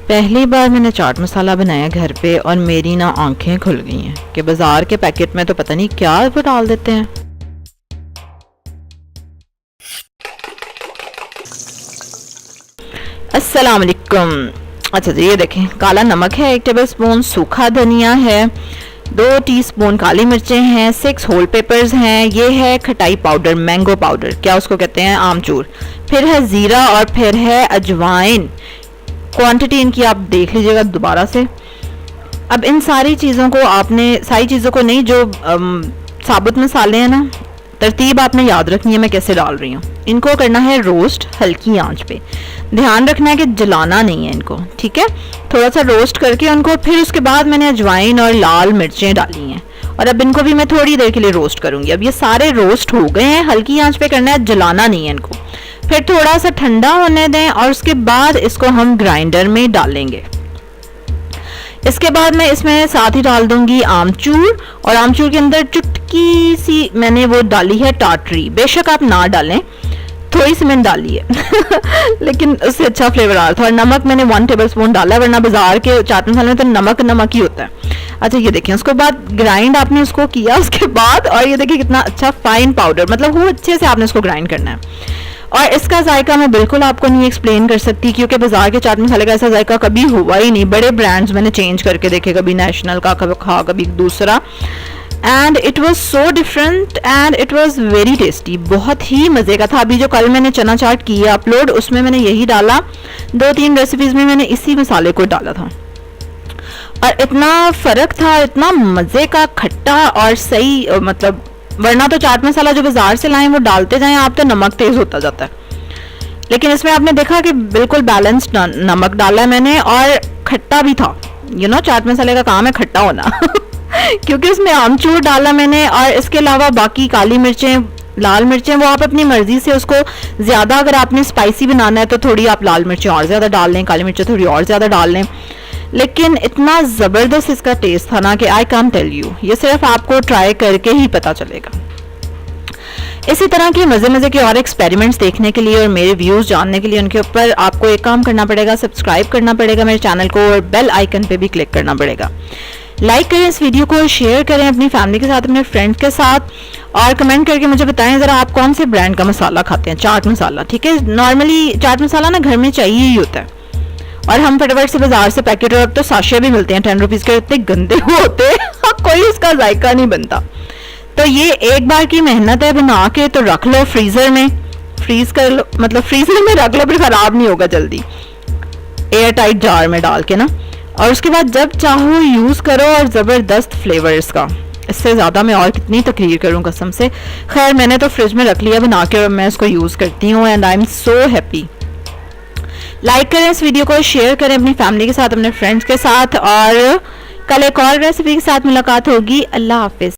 पहली बार मैंने चाट मसाला बनाया घर पे और मेरी ना आंखें खुल गई हैं कि बाजार के पैकेट में तो पता नहीं क्या वो डाल देते हैं। अस्सलाम वालेकुम। अच्छा जी, ये देखें, काला नमक है 1 टेबलस्पून, सूखा धनिया है 2 टीस्पून, काली मिर्चें हैं 6 होल पेपर्स हैं, ये है खटाई पाउडर, मैंगो पाउडर, क्या उसको कहते हैं, आमचूर, फिर है ज़ीरा और फिर है अजवाइन। क्वांटिटी इनकी आप देख लीजिएगा दोबारा से। अब इन सारी चीज़ों को आपने, सारी चीज़ों को नहीं, जो साबुत मसाले हैं ना, तरतीब आपने याद रखनी है मैं कैसे डाल रही हूँ। इनको करना है रोस्ट हल्की आंच पे, ध्यान रखना है कि जलाना नहीं है इनको, ठीक है। थोड़ा सा रोस्ट करके उनको, फिर उसके बाद मैंने अजवाइन और लाल मिर्चें डाली हैं और अब इनको भी मैं थोड़ी देर के लिए रोस्ट करूँगी। अब ये सारे रोस्ट हो गए हैं, हल्की आंच पे करना है, जलाना नहीं है इनको। फिर थोड़ा सा ठंडा होने दें और उसके बाद इसको हम ग्राइंडर में डालेंगे। इसके बाद मैं इसमें साथ ही डाल दूंगी आमचूर, और आमचूर के अंदर चुटकी सी मैंने वो डाली है टाटरी, बेशक आप ना डालें, थोड़ी सी मैंने डाली है लेकिन उससे अच्छा फ्लेवर आ रहा था। और नमक मैंने 1 टेबलस्पून डाला है, वरना बाजार के चाट मसाले में तो नमक नमक ही होता है। अच्छा ये देखिए, उसके बाद ग्राइंड आपने उसको किया उसके बाद, और ये देखिए कितना अच्छा फाइन पाउडर, मतलब वो अच्छे से आपने उसको ग्राइंड करना है। और इसका जायका मैं बिल्कुल आपको नहीं एक्सप्लेन कर सकती, क्योंकि बाजार के चाट मसाले का ऐसा जायका कभी हुआ ही नहीं। बड़े ब्रांड्स मैंने चेंज करके देखे, कभी नेशनल का कभी दूसरा, and it was so different and it was very tasty, बहुत ही मज़े का था। अभी जो कल मैंने चना चाट किया अपलोड, उसमें मैंने यही डाला, 2-3 रेसिपीज़ में मैंने इसी मसाले को डाला था और इतना फ़र्क था, इतना मज़े का, खट्टा और सही, मतलब वरना तो चाट मसाला जो बाजार से लाएं वो डालते जाएं आप तो नमक तेज़ होता जाता है, लेकिन इसमें आपने देखा कि बिल्कुल बैलेंस्ड नमक डाला है मैंने, और खट्टा भी था। चाट मसाले का काम है खट्टा होना क्योंकि इसमें आमचूर डाला मैंने, और इसके अलावा बाकी काली मिर्चें, लाल मिर्चें, वो आप अपनी मर्जी से उसको ज़्यादा, अगर आपने स्पाइसी बनाना है तो थोड़ी आप लाल मिर्चें और ज़्यादा डाल लें, काली मिर्चें थोड़ी और ज़्यादा डाल लें। लेकिन इतना ज़बरदस्त इसका टेस्ट था ना कि आई कांट टेल यू, ये सिर्फ आपको ट्राई करके ही पता चलेगा। इसी तरह के मज़े मज़े के और एक्सपेरिमेंट्स देखने के लिए और मेरे व्यूज़ जानने के लिए उनके ऊपर आपको एक काम करना पड़ेगा, सब्सक्राइब करना पड़ेगा मेरे चैनल को, और बेल आइकन पे भी क्लिक करना पड़ेगा। लाइक करें इस वीडियो को, शेयर करें अपनी फैमिली के साथ, अपने फ्रेंड्स के साथ, और कमेंट करके मुझे बताएं ज़रा आप कौन से ब्रांड का मसाला खाते हैं, चाट मसाला, ठीक है। नॉर्मली चाट मसाला ना घर में चाहिए ही होता है, और हम फटाफट से बाजार से पैकेट, और अब तो साशे भी मिलते हैं 10 रुपीज़ के, इतने गंदे होते हैं कोई इसका जायका नहीं बनता। तो ये एक बार की मेहनत है, बना के तो रख लो फ्रीज़र में, फ्रीज कर लो, मतलब फ्रीज़र में रख लो, फिर ख़राब नहीं होगा जल्दी, एयर टाइट जार में डाल के ना, और उसके बाद जब चाहो यूज़ करो, और ज़बरदस्त फ्लेवर इसका, इससे ज़्यादा मैं और कितनी तकरीर करूँ कसम से। खैर मैंने तो फ्रिज में रख लिया बना के, और मैं इसको यूज़ करती हूँ, and I am so happy. Like करें इस वीडियो को, शेयर करें अपनी फैमिली के साथ, अपने फ्रेंड्स के साथ, और कल एक और रेसिपी के साथ मुलाकात होगी। अल्लाह हाफिज़।